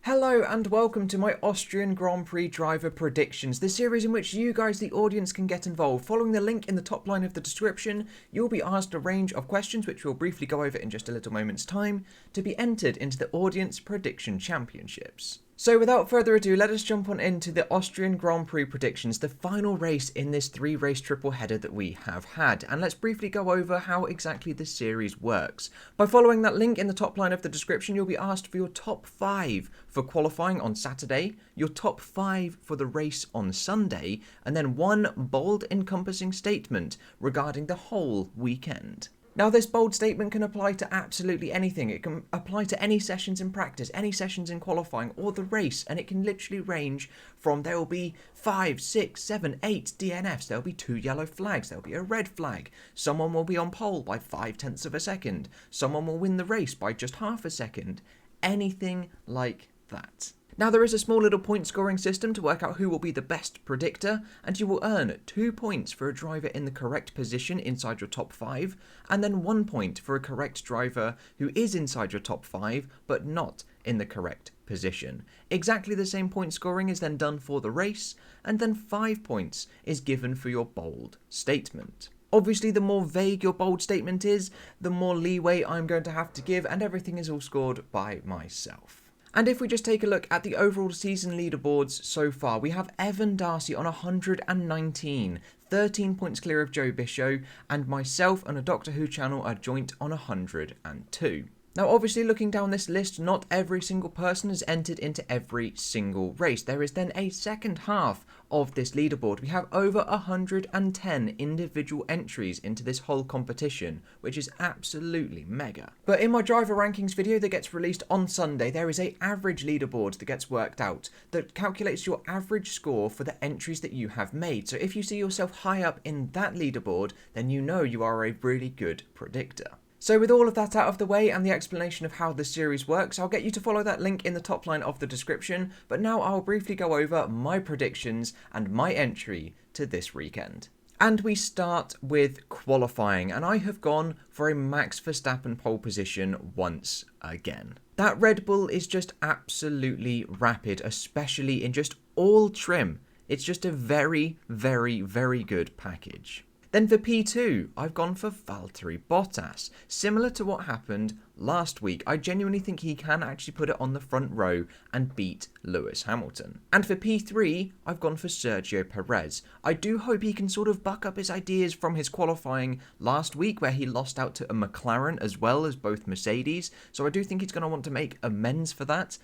Hello and welcome to my Austrian Grand Prix driver predictions, the series in which you guys, the audience, can get involved. Following the link in the top line of the description, you'll be asked a range of questions which we'll briefly go over in just a little moment's time to be entered into the Audience Prediction Championships. So without further ado, let us jump on into the Austrian Grand Prix predictions, the final race in this 3-race triple header that we have had. And let's briefly go over how exactly this series works. By following that link in the top line of the description, you'll be asked for your top 5 for qualifying on Saturday, your top 5 for the race on Sunday, and then one bold encompassing statement regarding the whole weekend. Now, this bold statement can apply to absolutely anything. It can apply to any sessions in practice, any sessions in qualifying, or the race, and it can literally range from there will be 5, 6, 7, 8 DNFs, there'll be 2 yellow flags, there'll be a red flag, someone will be on pole by 0.5 of a second, someone will win the race by just half a second, anything like that. Now, there is a small little point scoring system to work out who will be the best predictor, and you will earn 2 points for a driver in the correct position inside your top 5, and then 1 point for a correct driver who is inside your top 5, but not in the correct position. Exactly the same point scoring is then done for the race, and then 5 points is given for your bold statement. Obviously, the more vague your bold statement is, the more leeway I'm going to have to give, and everything is all scored by myself. And if we just take a look at the overall season leaderboards so far, we have Evan Darcy on 119, 13 points clear of Joe Bisho, and myself and a Doctor Who channel are joint on 102. Now, obviously, looking down this list, not every single person has entered into every single race. There is then a second half of this leaderboard. We have over 110 individual entries into this whole competition, which is absolutely mega. But in my driver rankings video that gets released on Sunday, there is an average leaderboard that gets worked out that calculates your average score for the entries that you have made. So if you see yourself high up in that leaderboard, then you know you are a really good predictor. So with all of that out of the way and the explanation of how the series works, I'll get you to follow that link in the top line of the description, but now I'll briefly go over my predictions and my entry to this weekend. And we start with qualifying, and I have gone for a Max Verstappen pole position once again. That Red Bull is just absolutely rapid, especially in just all trim. It's just a very, very, very good package. Then for P2, I've gone for Valtteri Bottas. Similar to what happened last week, I genuinely think he can actually put it on the front row and beat Lewis Hamilton. And for P3, I've gone for Sergio Perez. I do hope he can sort of buck up his ideas from his qualifying last week, where he lost out to a McLaren as well as both Mercedes. So I do think he's going to want to make amends for that.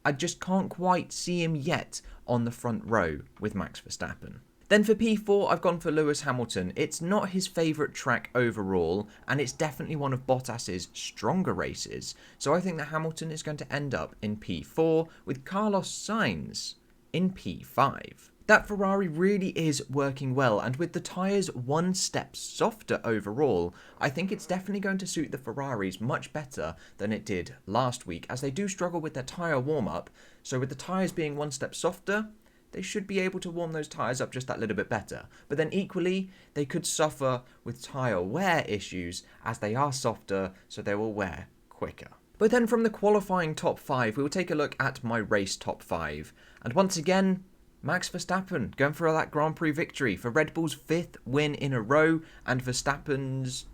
I just can't quite see him yet on the front row with Max Verstappen. Then for P4, I've gone for Lewis Hamilton. It's not his favourite track overall, and it's definitely one of Bottas's stronger races. So I think that Hamilton is going to end up in P4 with Carlos Sainz in P5. That Ferrari really is working well, and with the tyres 1 step softer overall, I think it's definitely going to suit the Ferraris much better than it did last week, as they do struggle with their tyre warm-up. So with the tyres being 1 step softer, they should be able to warm those tyres up just that little bit better. But then equally, they could suffer with tyre wear issues as they are softer, so they will wear quicker. But then from the qualifying top 5, we will take a look at my race top 5. And once again, Max Verstappen going for that Grand Prix victory for Red Bull's 5th win in a row and Verstappen's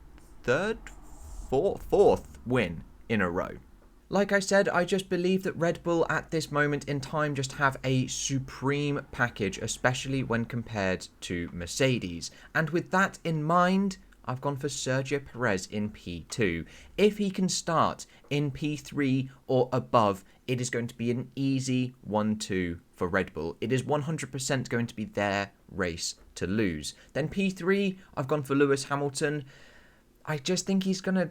fourth win in a row. Like I said, I just believe that Red Bull at this moment in time just have a supreme package, especially when compared to Mercedes. And with that in mind, I've gone for Sergio Perez in P2. If he can start in P3 or above, it is going to be an easy 1-2 for Red Bull. It is 100% going to be their race to lose. Then P3, I've gone for Lewis Hamilton. I just think he's going to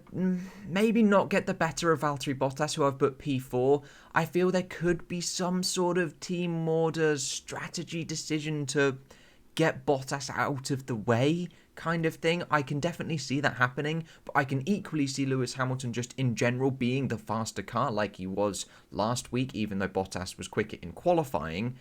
maybe not get the better of Valtteri Bottas, who I've put P4. I feel there could be some sort of team order strategy decision to get Bottas out of the way kind of thing. I can definitely see that happening, but I can equally see Lewis Hamilton just in general being the faster car like he was last week, even though Bottas was quicker in qualifying.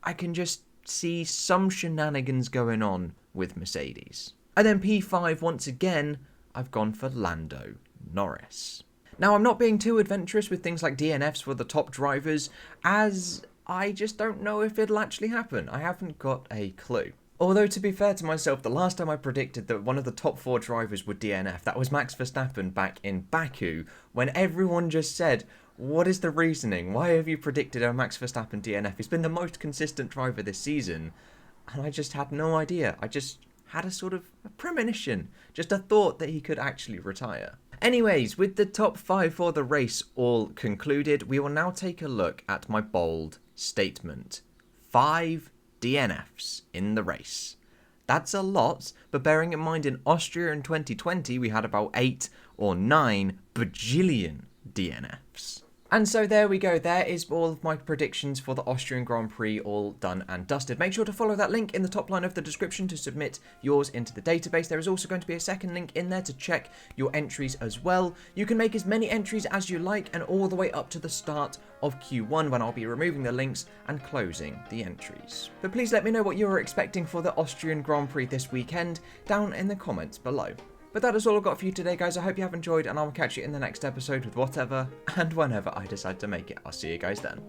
I can just see some shenanigans going on with Mercedes. And then P5, once again, I've gone for Lando Norris. Now, I'm not being too adventurous with things like DNFs for the top drivers, as I just don't know if it'll actually happen. I haven't got a clue. Although, to be fair to myself, the last time I predicted that one of the top 4 drivers would DNF, that was Max Verstappen back in Baku, when everyone just said, what is the reasoning? Why have you predicted a Max Verstappen DNF? He's been the most consistent driver this season, and I just had no idea. I just had a sort of a premonition, just a thought that he could actually retire. Anyways, with the top 5 for the race all concluded, we will now take a look at my bold statement. 5 DNFs in the race. That's a lot, but bearing in mind in Austria in 2020 we had about 8 or 9 bajillion DNFs. And so there we go, there is all of my predictions for the Austrian Grand Prix all done and dusted. Make sure to follow that link in the top line of the description to submit yours into the database. There is also going to be a second link in there to check your entries as well. You can make as many entries as you like and all the way up to the start of Q1 when I'll be removing the links and closing the entries. But please let me know what you are expecting for the Austrian Grand Prix this weekend down in the comments below. But that is all I've got for you today, guys. I hope you have enjoyed, and I will catch you in the next episode with whatever and whenever I decide to make it. I'll see you guys then.